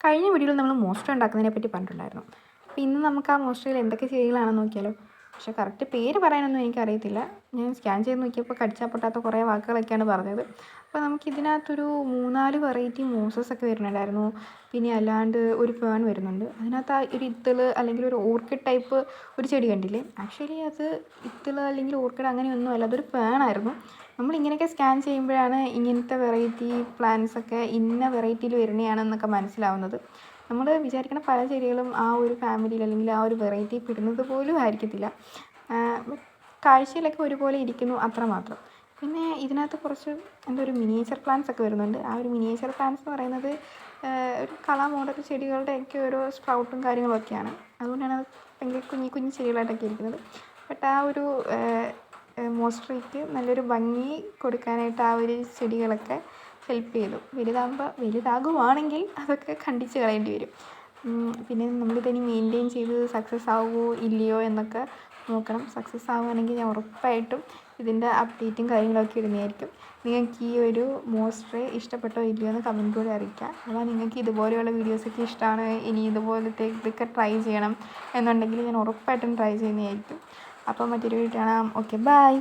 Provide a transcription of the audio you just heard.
കഴിഞ്ഞ വീഡിയോയിൽ നമ്മൾ മോസ്റ്റർ ഉണ്ടാക്കുന്നതിനെ പറ്റി പറഞ്ഞിട്ടുണ്ടായിരുന്നു. അപ്പോൾ ഇന്ന് നമുക്ക് ആ മോസ്റ്ററിൽ എന്തൊക്കെ ചെടികളാണെന്ന് നോക്കിയാലോ. പക്ഷേ കറക്റ്റ് പേര് പറയാനൊന്നും എനിക്കറിയത്തില്ല. ഞാൻ സ്കാൻ ചെയ്ത് നോക്കിയപ്പോൾ കടിച്ചാൽ പൊട്ടാത്ത കുറേ വാക്കുകളൊക്കെയാണ് പറഞ്ഞത്. അപ്പോൾ നമുക്കിതിനകത്തൊരു 3-4 വെറൈറ്റി മോസസ് ഒക്കെ വരുന്നുണ്ടായിരുന്നു. പിന്നെ അല്ലാണ്ട് ഒരു ഫേൺ വരുന്നുണ്ട്. അതിനകത്ത് ആ ഒരു ഇത്തിള് അല്ലെങ്കിൽ ഒരു ഓർക്കിഡ് ടൈപ്പ് ഒരു ചെടി കണ്ടില്ലേ, ആക്ച്വലി അത് ഇത്തിള് അല്ലെങ്കിൽ ഓർക്കിഡ് അങ്ങനെയൊന്നും അല്ല, അതൊരു ഫേണായിരുന്നു. നമ്മളിങ്ങനെയൊക്കെ സ്കാൻ ചെയ്യുമ്പോഴാണ് ഇങ്ങനത്തെ വെറൈറ്റി പ്ലാന്റ്സൊക്കെ ഇന്ന വെറൈറ്റിയിൽ വരുന്നതാണെന്നൊക്കെ മനസ്സിലാവുന്നത്. നമ്മൾ വിചാരിക്കുന്ന പല ചെടികളും ആ ഒരു ഫാമിലിയിൽ അല്ലെങ്കിൽ ആ ഒരു വെറൈറ്റി പെടുന്നത് പോലും ആയിരിക്കത്തില്ല. കാഴ്ചയിലൊക്കെ ഒരുപോലെ ഇരിക്കുന്നു അത്രമാത്രം. പിന്നെ ഇതിനകത്ത് കുറച്ച് ഒരു മിനിയേച്ചർ പ്ലാന്റ്സ് ഒക്കെ വരുന്നുണ്ട്. ആ ഒരു മിനിയേച്ചർ പ്ലാന്റ്സ് എന്ന് പറയുന്നത് ഒരു കളർ മോഡൽ ചെടികളുടെയൊക്കെ ഓരോ സ്പ്രൗട്ടും കാര്യങ്ങളൊക്കെയാണ്. അതുകൊണ്ടാണ് അത് ഭയങ്കര കുഞ്ഞു കുഞ്ഞു ചെടികളായിട്ടൊക്കെ ഇരിക്കുന്നത്. ബട്ട് ആ ഒരു മോസ്റ്ററിക്ക് നല്ലൊരു ഭംഗി കൊടുക്കാനായിട്ട് ആ ഒരു ചെടികളൊക്കെ ഹെൽപ്പ് ചെയ്തു. വലുതാകുവാണെങ്കിൽ അതൊക്കെ കണ്ടിച്ച് കളയേണ്ടി വരും. പിന്നെ നമ്മളിതിനി മെയിൻറ്റെയിൻ ചെയ്ത് സക്സസ് ആവുമോ ഇല്ലയോ എന്നൊക്കെ നോക്കണം. സക്സസ് ആവുകയാണെങ്കിൽ ഞാൻ ഉറപ്പായിട്ടും ഇതിൻ്റെ അപ്ഡേറ്റും കാര്യങ്ങളൊക്കെ ഇടുന്നതായിരിക്കും. നിങ്ങൾക്ക് ഈ ഒരു മോസ്റ്റർ ഇഷ്ടപ്പെട്ടോ ഇല്ലയോ എന്ന് കമൻറ്റിലൂടെ അറിയിക്കുക. അഥവാ നിങ്ങൾക്ക് ഇതുപോലെയുള്ള വീഡിയോസൊക്കെ ഇഷ്ടമാണ്, ഇനി ഇതുപോലത്തെ ഇതൊക്കെ ട്രൈ ചെയ്യണം എന്നുണ്ടെങ്കിൽ ഞാൻ ഉറപ്പായിട്ടും ട്രൈ ചെയ്യുന്നതായിരിക്കും. അപ്പോൾ മറ്റൊരു വീഡിയോ കാണാം. Okay, by.